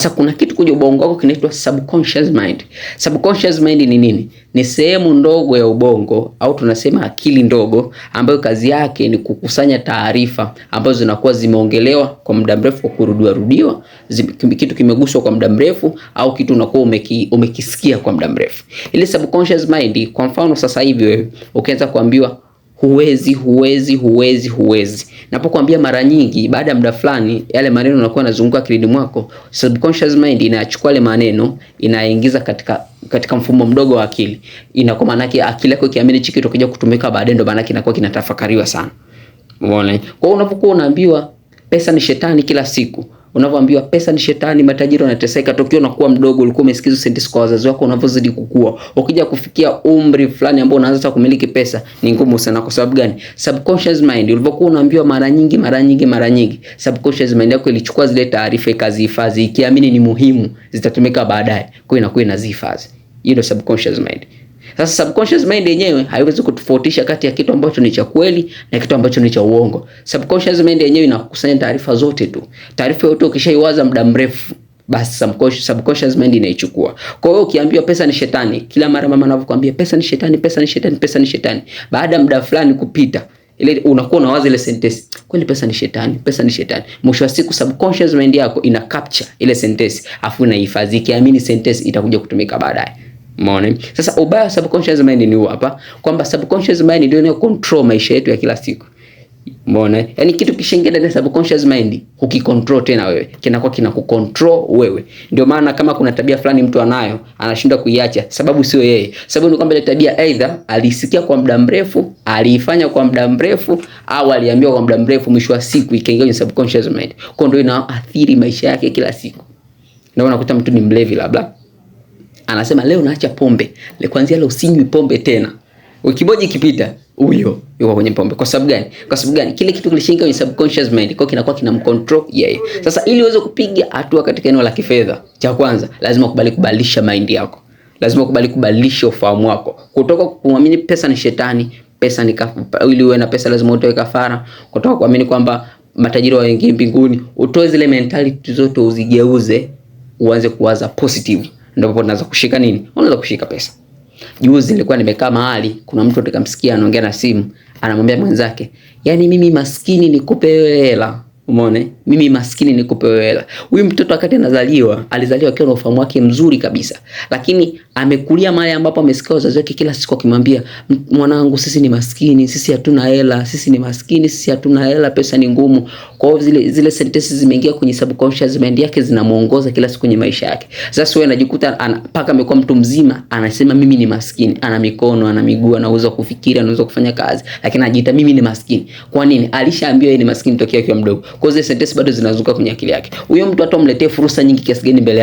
Sasa kuna kitu kwenye ubongo wako kinaitwa subconscious mind. Subconscious mind ni nini? Ni sehemu ndogo ya ubongo au tunasema akili ndogo ambayo kazi yake ni kukusanya taarifa ambazo zinakuwa zimeongelewa kwa muda mrefu, kwa kurudiwa, kitu kimeguswa kwa muda mrefu au kitu unakuwa umekisikia kwa muda mrefu. Ile subconscious mind, kwa mfano sasa hivi wewe ukianza kuambiwa huwezi. Napokuambia mara nyingi, baada ya muda fulani yale maneno yanakuwa yanazunguka akilini mwako, subconscious mind inachukua yale maneno, inaingiza katika mfumo mdogo wa akili. Inakuwa maana yake akili yako ikiamini hichi kitu kija kutumika baadaye, ndo maana yake inakuwa kinatafakariwa sana. Umeona? Kwa hiyo unapokuwa unaambiwa pesa ni shetani kila siku, unavyoambiwa pesa ni shetani, matajiri wanateseka, tokio unakuwa mdogo, ulikuwa umesikiza sentence kwa wazazi wako, unavyozidi kukua, ukija kufikia umri fulani ambao unaanza kumiliki pesa, ni ngumu sana. Kwa sababu gani? Subconscious mind, ulivyokuwa unaambiwa mara nyingi, subconscious mind yako ilichukua zile taarifa ikazihifadhi, ikiamini ni muhimu, zitatumika baadaye, kwa hiyo inakuwa inazihifadhi. Hiyo ndio subconscious mind. Sasa subconscious mind yenyewe haiwezi kutofautisha kati ya kitu ambacho ni cha kweli na kitu ambacho ni cha uongo. Subconscious mind yenyewe inakusanya taarifa zote tu. Taarifa yote ukishaiwaza muda mrefu, basi subconscious mind inaichukua. Kwa hiyo ukiambiwa pesa ni shetani, kila mara mama anavyokuambia pesa ni shetani, baada ya muda fulani kupita, ile unakuwa unawaza ile sentence, kweli pesa ni shetani. Mwisho wa siku subconscious mind yako ina capture ile sentence, afu inahifadhi, ikiamini sentence itakuja kutumika baadaye. Umeona? Sasa ubaya wa subconscious mind ni hapa, kwamba subconscious mind ndio inayo control maisha yetu ya kila siku. Umeona? Yaani kitu kishaingia ndani ya subconscious mind, ukicontrol tena wewe, kinakuwa kinakucontrol wewe. Ndio maana kama kuna tabia fulani mtu anayo, anashindwa kuiacha, sababu sio yeye. Sababu ni kwamba ile tabia either alisikia kwa muda mrefu, aliifanya kwa muda mrefu, au aliambiwa kwa muda mrefu, mwisho wa siku ikaingia kwenye subconscious mind. Kwa ndio inaathiri maisha yake kila siku. Ndio unakuta mtu ni mlevi labda, anasema leo naacha pombe, kuanzia leo usinywi pombe tena. Wiki moja ikipita, huyo yuko kwenye pombe. Kwa sababu gani? Kile kitu kilishinga kwenye subconscious mind, kwa kinakuwa kinamcontrol yeye. Sasa ili uweze kupiga hatua katika eneo la kifedha, cha kwanza lazima ukubali kubadilisha mind yako. Lazima ukubali kubadilisha ufahamu wako. Kutoka kuamini pesa ni shetani, ili uwe na pesa lazima utoe kafara. Kutoka kuamini kwamba matajiri waingie mbinguni, utoe zile mentality zote, uzigeuze, uanze kuwaza positive. Ndio unaanza kushika nini? Unaanza kushika pesa. Juzi nilikuwa nimekaa mahali, kuna mtu nikamsikia anaongea na simu, anamwambia mwenzake, "Yaani mimi maskini nikupe wewe hela." Umeona? Mimi maskini nikupe wewe hela. Huyu mtoto wakati alizaliwa akiwa na ufahamu wake mzuri kabisa. Lakini amekulia mahali ambapo amesikia wazazi wake kila siku akimwambia, "Mwanangu, sisi ni maskini, sisi hatuna hela, sisi ni maskini, sisi hatuna hela, pesa ni ngumu." Kwa hiyo zile sentences zimeingia kwenye subconscious mind yake, zinamuongoza kila siku kwenye maisha yake. Sasa wewe unajikuta mpaka amekuwa mtu mzima, anasema mimi ni maskini, ana mikono, ana miguu, anaweza kufikiri, anaweza kufanya kazi, lakini anajiita mimi ni maskini. Kwa nini? Alishaambiwa yeye ni maskini tokea akiwa mdogo. Kwa hiyo zile sentences bado zinazunguka kwenye akili yake. Huyo mtu hata umletee fursa nyingi kiasi gani mbele